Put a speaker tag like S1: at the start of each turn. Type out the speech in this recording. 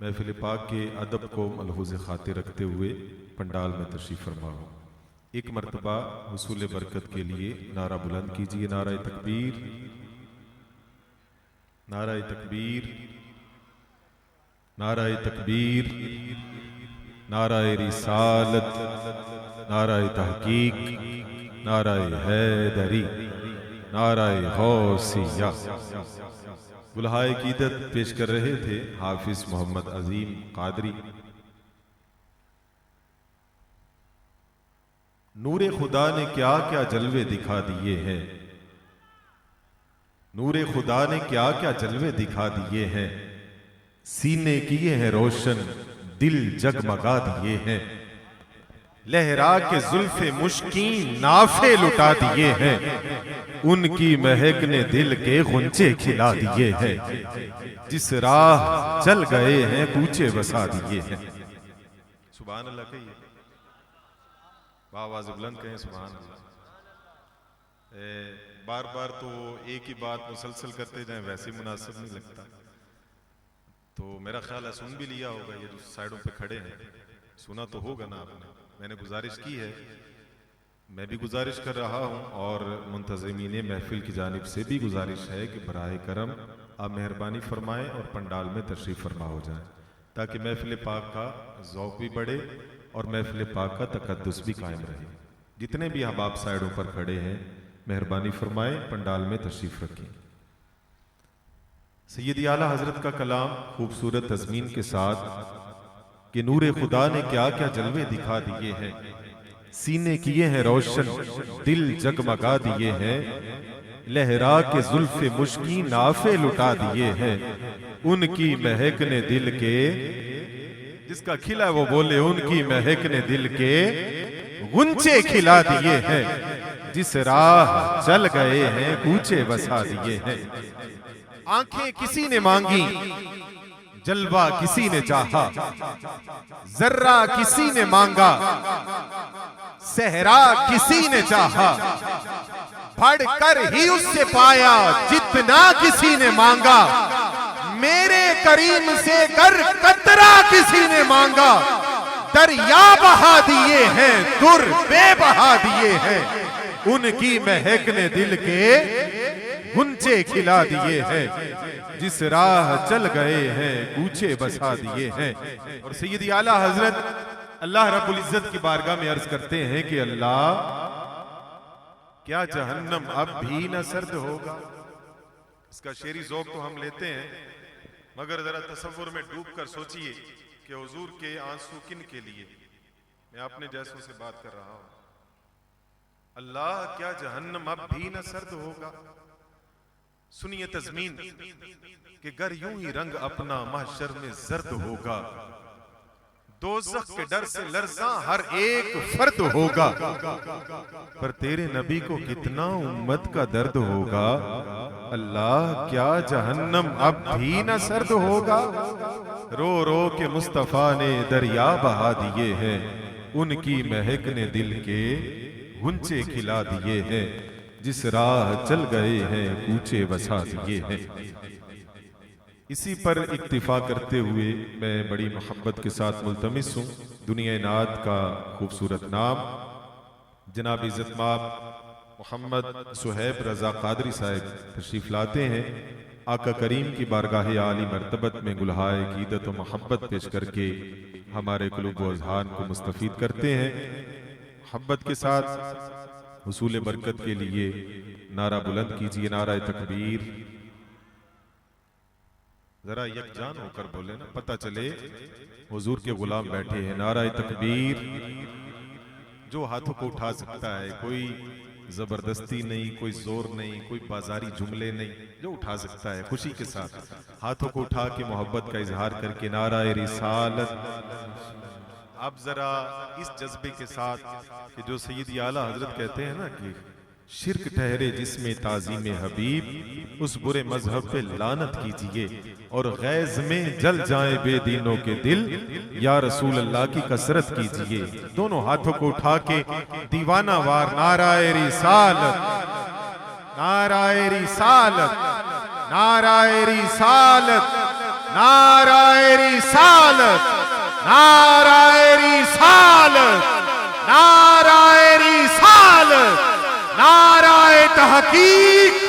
S1: महफिल पाक के अदब को मलहूज़ खातिर रखते हुए पंडाल में तशरीफ़ फरमा हो। एक मरतबा हुसूल बरकत के लिए नारा बुलंद कीजिए। नारा तकबीर, नारा तकबीर, नारा तकबीर, नारा रिसालत, नारा तहकीक, नारा हैदरी, नारा गौसिया। गुलहाए कीदत पेश कर रहे थे हाफिज मोहम्मद अजीम कादरी। नूरे खुदा ने क्या क्या जलवे दिखा दिए हैं, नूरे खुदा ने क्या क्या जलवे दिखा दिए हैं, सीने किए हैं रोशन, दिल जगमगा दिए हैं, लहरा के जुल्फे मुश्किन नाफे लुटा दिए हैं, उनकी महक ने दिल के गुंचे खिला दिए हैं, जिस राह चल गए हैं कूचे बसा दिए हैं। सुभान अल्लाह कहिए, आवाज़ बुलंद कहें सुभान अल्लाह। बार बार तो एक ही बात मुसलसल करते जाएं वैसे मुनासिब नहीं लगता, तो मेरा ख्याल है सुन भी लिया होगा। ये जो साइडों पे खड़े हैं सुना तो होगा ना आपने। मैंने गुजारिश की है, मैं भी गुजारिश कर रहा हूं और मुंतज़मीन महफिल की जानिब से भी गुजारिश है कि बराए करम आप मेहरबानी फरमाएं और पंडाल में तशरीफ़ फरमा हो जाए, ताकि महफिल पाक का ज़ौक़ भी बढ़े और महफिल पाक का तक़द्दुस भी कायम रहे। जितने भी अहबाब साइडों पर खड़े हैं मेहरबानी फरमाएं, पंडाल में तशरीफ़ रखें। सैयद आला हज़रत का कलाम खूबसूरत तज़मीन के साथ कि नूरे खुदा ने क्या क्या जलवे दिखा दिए हैं, सीने किए हैं रोशन, दिल जगमगा दिए हैं, लहरा के जुल्फे मुश्किन नाफे लुटा दिए हैं, उनकी महक ने दिल के, जिसका खिला वो बोले, उनकी महक ने दिल के गुंचे खिला दिए हैं, जिस राह चल गए हैं कूचे बसा दिए हैं। आंखें किसी ने मांगी, जलवा किसी ने चाहा, जर्रा किसी ने मांगा, सहरा किसी ने चाहा, बढ़कर ही उससे पाया जितना किसी ने मांगा, मेरे करीम से कर कतरा किसी ने मांगा, दरिया बहा दिए हैं दुर बेबहा दिए हैं, उनकी महक ने दिल के गुंचे खिला दिए हैं, जिस राह चल गए हैं कूचे बसा दिए हैं। और सैयद आला हजरत अल्लाह रब्बुल इज्जत की बारगाह में अर्ज करते हैं कि अल्लाह, क्या जहन्नम अब भी न सर्द होगा। इसका शेरी ज़ौक़ तो हम लेते हैं, मगर जरा तसव्वुर में डूब कर सोचिए कि हुजूर के आंसू किन के लिए। मैं अपने जैसों से बात कर रहा हूं। अल्लाह, क्या जहन्नम अब भी न सर्द होगा। सुनिए तज़मीन कि गर यूं ही रंग अपना महशर में जर्द होगा, दोज़ख के डर से लर्ज़ा हर एक फर्द होगा, पर तेरे नबी को कितना उम्मत का दर्द होगा। अल्लाह, क्या जहन्नम अब भी न सर्द होगा। रो रो के मुस्तफ़ा ने दरिया बहा दिए हैं, उनकी महक ने दिल के गुंचे खिला दिए हैं, जिस राह चल गए हैं कूचे बसा दिए हैं। इसी पर इक्तिफा करते हुए मैं बड़ी मोहब्बत के साथ मुल्तमिस हूँ, दुनिया नात का खूबसूरत नाम जनाब इज़्ज़तमाब मोहम्मद सुहैब रज़ा कादरी साहब तशरीफ़ लाते हैं। आका करीम की बारगाह आली मरतबत में गुलहाए कीदत व मोहब्बत पेश करके हमारे क़ुलूब व अज़हान को मुस्तफ़ीद करते हैं। मोहब्बत के साथ हुसूल बरकत के लिए नारा बुलंद कीजिए। नारा तकबीर, जरा यकजान होकर बोले ना, पता चले हुजूर के गुलाम बैठे हैं। नारा तकबीर, जो हाथों को उठा सकता है, कोई जबरदस्ती नहीं, कोई जोर नहीं, कोई बाजारी जुमले नहीं, जो उठा सकता है खुशी के साथ हाथों को उठा के मोहब्बत का इजहार करके नारा रिसालत। अब जरा इस जज्बे के साथ कि जो सैयद आला हजरत कहते हैं ना कि शिर्क ठहरे जिसमें ताज़ीम हबीब, उस बुरे मजहब पे लानत कीजिए और गैज़ में जल जाए बेदीनों के दिल, या रसूल अल्लाह की कसरत कीजिए। दोनों हाथों को उठा के दीवाना वार नाराए रिसालत, नाराए रिसालत, नाराए रिसालत, नाराए रिसालत, नाराए रिसालत, नाराए रिसालत, नाराए तहकीक,